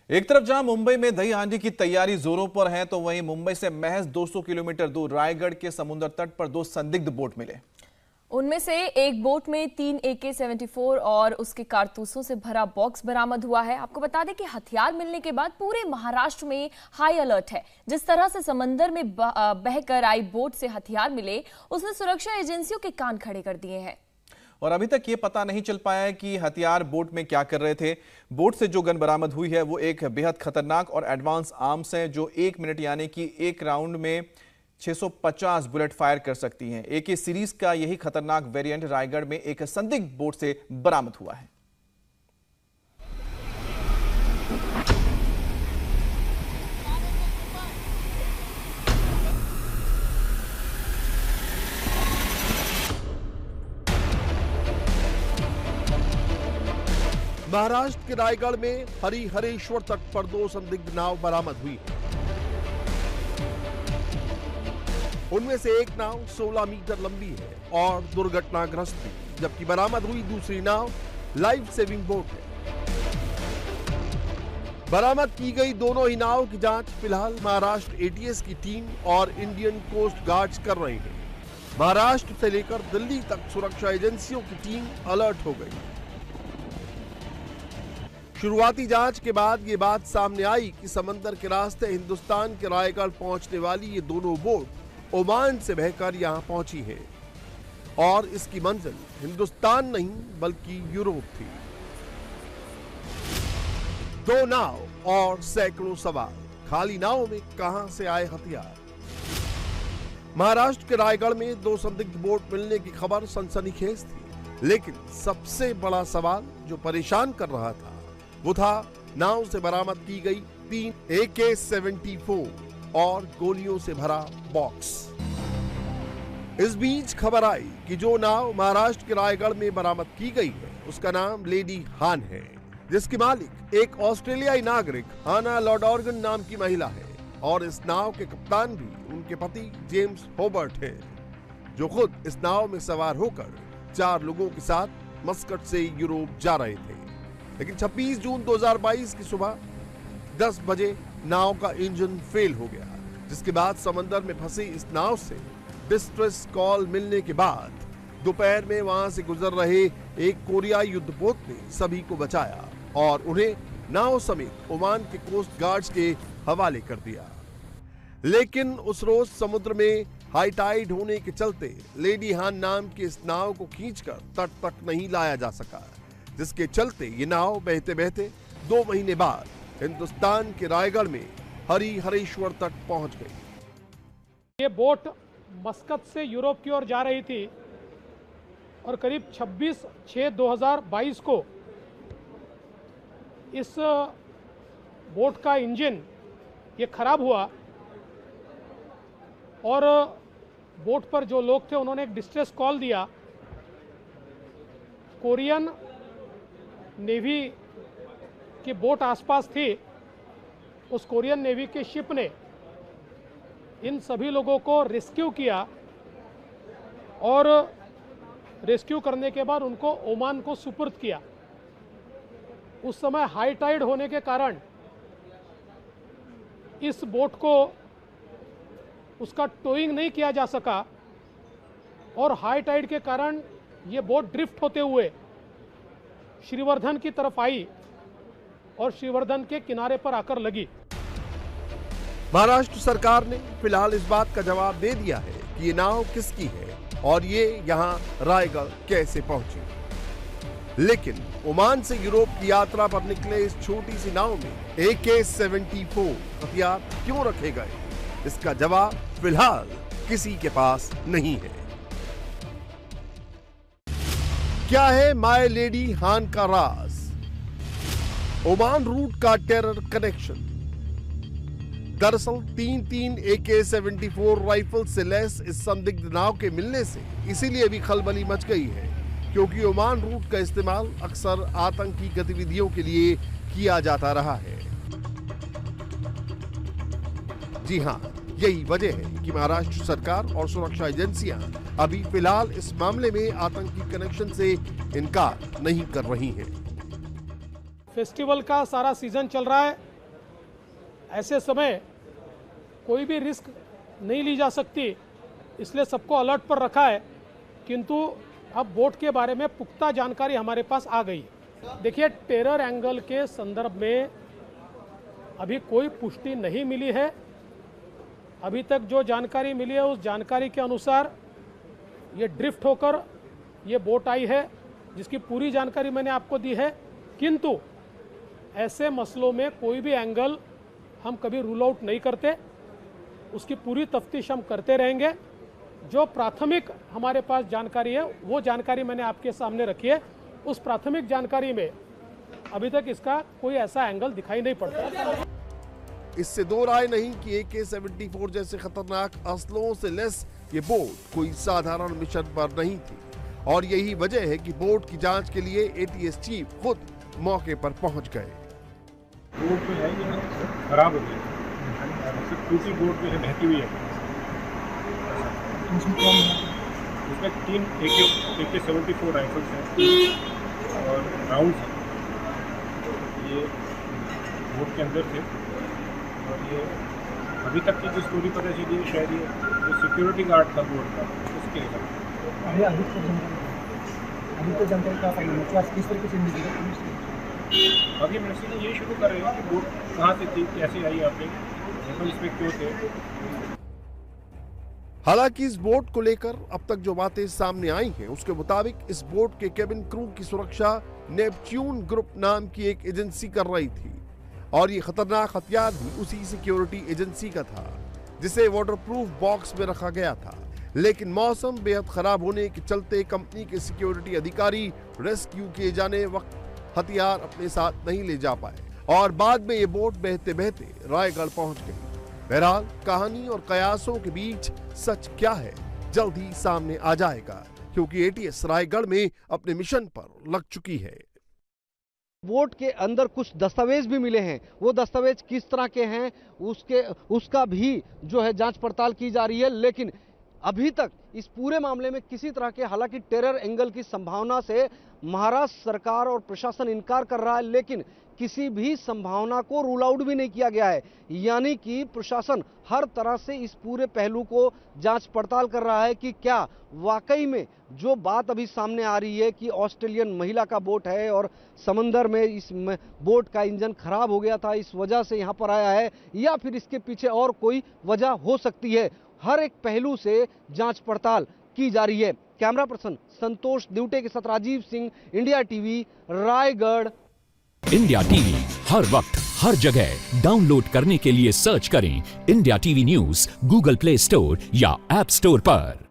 एक तरफ जहां मुंबई में दही हांडी की तैयारी जोरों पर है, तो वहीं मुंबई से महज 200 किलोमीटर दूर रायगढ़ के समुद्र तट पर दो संदिग्ध बोट मिले। उनमें से एक बोट में 3 AK-74 और उसके कारतूसों से भरा बॉक्स बरामद हुआ है। आपको बता दें कि हथियार मिलने के बाद पूरे महाराष्ट्र में हाई अलर्ट है। जिस तरह से समंदर में बहकर आई बोट से हथियार मिले, उसने सुरक्षा एजेंसियों के कान खड़े कर दिए हैं। और अभी तक ये पता नहीं चल पाया है कि हथियार बोट में क्या कर रहे थे। बोट से जो गन बरामद हुई है वो एक बेहद खतरनाक और एडवांस आर्म्स है, जो 1 मिनट यानी कि एक राउंड में 650 बुलेट फायर कर सकती हैं। AK सीरीज का यही खतरनाक वेरिएंट रायगढ़ में एक संदिग्ध बोट से बरामद हुआ है। महाराष्ट्र के रायगढ़ में हरिहरेश्वर तट पर दो संदिग्ध नाव बरामद हुई है। उनमें से एक नाव 16 मीटर लंबी है और दुर्घटनाग्रस्त थी, जबकि बरामद हुई दूसरी नाव लाइफ सेविंग बोट है। बरामद की गई दोनों ही नाव की जांच फिलहाल महाराष्ट्र ATS की टीम और इंडियन कोस्ट गार्ड्स कर रहे हैं। महाराष्ट्र से लेकर दिल्ली तक सुरक्षा एजेंसियों की टीम अलर्ट हो गई। शुरुआती जांच के बाद ये बात सामने आई कि समंदर के रास्ते हिंदुस्तान के रायगढ़ पहुंचने वाली ये दोनों बोट ओमान से बहकर यहां पहुंची है और इसकी मंजिल हिंदुस्तान नहीं बल्कि यूरोप थी। दो नाव और सैकड़ों सवार, खाली नाव में कहां से आए हथियार। महाराष्ट्र के रायगढ़ में दो संदिग्ध बोट मिलने की खबर सनसनीखेज थी, लेकिन सबसे बड़ा सवाल जो परेशान कर रहा था वो था नाव से बरामद की गई 3 AK-74 और गोलियों से भरा बॉक्स। इस बीच खबर आई कि जो नाव महाराष्ट्र के रायगढ़ में बरामद की गई है उसका नाम लेडी हान है, जिसकी मालिक एक ऑस्ट्रेलियाई नागरिक हाना लॉडॉर्गन नाम की महिला है और इस नाव के कप्तान भी उनके पति जेम्स होबर्ट हैं, जो खुद इस नाव में सवार होकर 4 लोगों के साथ मस्कट से यूरोप जा रहे थे। लेकिन 26 जून 2022 की सुबह 10 बजे नाव का इंजन फेल हो गया, जिसके बाद समंदर में फंसी इस नाव से डिस्ट्रेस कॉल मिलने के बाद दोपहर में वहां से गुजर रहे एक कोरियाई युद्धपोत ने सभी को बचाया और उन्हें नाव समेत ओमान के कोस्ट गार्ड्स के हवाले कर दिया। लेकिन उस रोज समुद्र में हाई टाइड होने के चलते लेडी हान नाम की इस नाव को खींचकर तट तक नहीं लाया जा सका, जिसके चलते ये नाव बहते बहते 2 महीने बाद हिंदुस्तान के रायगढ़ में हरिहरेश्वर तक पहुंच गई। ये बोट मस्कत से यूरोप की ओर जा रही थी और करीब 26/6/2022 को इस बोट का इंजन ये खराब हुआ और बोट पर जो लोग थे उन्होंने एक डिस्ट्रेस कॉल दिया। कोरियन नेवी की बोट आसपास थी। उस कोरियन नेवी के शिप ने इन सभी लोगों को रेस्क्यू किया और रेस्क्यू करने के बाद उनको ओमान को सुपुर्द किया। उस समय हाई टाइड होने के कारण इस बोट को उसका टोइंग नहीं किया जा सका और हाई टाइड के कारण ये बोट ड्रिफ्ट होते हुए श्रीवर्धन की तरफ आई और श्रीवर्धन के किनारे पर आकर लगी। महाराष्ट्र सरकार ने फिलहाल इस बात का जवाब दे दिया है कि ये नाव किसकी है और ये यहाँ रायगढ़ कैसे पहुंची। लेकिन ओमान से यूरोप की यात्रा पर निकले इस छोटी सी नाव में AK-74 हथियार क्यों रखे गए, इसका जवाब फिलहाल किसी के पास नहीं है। क्या है माय लेडी हान का राज? ओमान रूट का टेरर कनेक्शन। दरअसल 3 AK-74 राइफल से लैस इस संदिग्ध नाव के मिलने से इसीलिए भी खलबली मच गई है क्योंकि ओमान रूट का इस्तेमाल अक्सर आतंकी गतिविधियों के लिए किया जाता रहा है। जी हां, यही वजह है कि महाराष्ट्र सरकार और सुरक्षा एजेंसियां अभी फिलहाल इस मामले में आतंकी कनेक्शन से इनकार नहीं कर रही हैं। फेस्टिवल का सारा सीजन चल रहा है ऐसे समय कोई भी रिस्क नहीं ली जा सकती, इसलिए सबको अलर्ट पर रखा है। किंतु अब बोट के बारे में पुख्ता जानकारी हमारे पास आ गई है। देखिए, टेरर एंगल के संदर्भ में अभी कोई पुष्टि नहीं मिली है। अभी तक जो जानकारी मिली है उस जानकारी के अनुसार ये ड्रिफ्ट होकर ये बोट आई है, जिसकी पूरी जानकारी मैंने आपको दी है। किंतु ऐसे मसलों में कोई भी एंगल हम कभी रूल आउट नहीं करते, उसकी पूरी तफ्तीश हम करते रहेंगे। जो प्राथमिक हमारे पास जानकारी है वो जानकारी मैंने आपके सामने रखी है। उस प्राथमिक जानकारी में अभी तक इसका कोई ऐसा एंगल दिखाई नहीं पड़ता। इससे दो राय नहीं कि AK-74 जैसे खतरनाक असलों से लैस ये बोट कोई साधारण मिशन पर नहीं थी, और यही वजह है कि बोट की जांच के लिए ATS चीफ खुद मौके पर पहुंच गए। बोट जो है ये खराब हो गई है, टूटी बोट जो है बहती हुई है। इसमें 3 AK-74 राइफल्स हैं और राउंड्स हैं। ये बोट के अंदर थे और ये अभी तक की जो स्टोरी पता चली है शायद ये जो सिक्योरिटी गार्ड था बोट का उसके लिए। अभी तो जानकारी का किस तरीके से मिली? अभी इन्वेस्टिगेशन ये शुरू कर रहे हैं कि बोट कहाँ से थी, कैसे आई, यहाँ पे वेपन इसमें क्यों थे। हालांकि इस बोट को लेकर अब तक जो बातें सामने आई हैं उसके मुताबिक इस बोट के केबिन क्रू की सुरक्षा नेपच्यून ग्रुप नाम की एक एजेंसी कर रही थी, और ये खतरनाक हथियार भी उसी सिक्योरिटी एजेंसी का था, जिसे वाटरप्रूफ बॉक्स में रखा गया था। लेकिन मौसम बेहद खराब होने के चलते कंपनी के सिक्योरिटी अधिकारी रेस्क्यू किए जाने वक्त हथियार अपने साथ नहीं ले जा पाए, और बाद में ये बोट बहते बहते रायगढ़ पहुंच गई। बहरहाल कहानी और कयासों के बीच सच क्या है जल्द ही सामने आ जाएगा, क्योंकि ATS रायगढ़ में अपने मिशन पर लग चुकी है। बोट के अंदर कुछ दस्तावेज भी मिले हैं, वो दस्तावेज किस तरह के हैं उसका भी जो है जांच पड़ताल की जा रही है। लेकिन अभी तक इस पूरे मामले में किसी तरह के, हालांकि टेरर एंगल की संभावना से महाराष्ट्र सरकार और प्रशासन इनकार कर रहा है, लेकिन किसी भी संभावना को रूल आउट भी नहीं किया गया है। यानी कि प्रशासन हर तरह से इस पूरे पहलू को जांच पड़ताल कर रहा है कि क्या वाकई में जो बात अभी सामने आ रही है कि ऑस्ट्रेलियन महिला का बोट है और समंदर में इस बोट का इंजन खराब हो गया था, इस वजह से यहाँ पर आया है, या फिर इसके पीछे और कोई वजह हो सकती है। हर एक पहलू से जांच पड़ताल की जा रही है। कैमरा पर्सन संतोष दिवटे के साथ Rajiv Singh, India TV, Raigarh. India TV हर वक्त हर जगह डाउनलोड करने के लिए सर्च करें India TV news Google Play Store या ऐप स्टोर पर।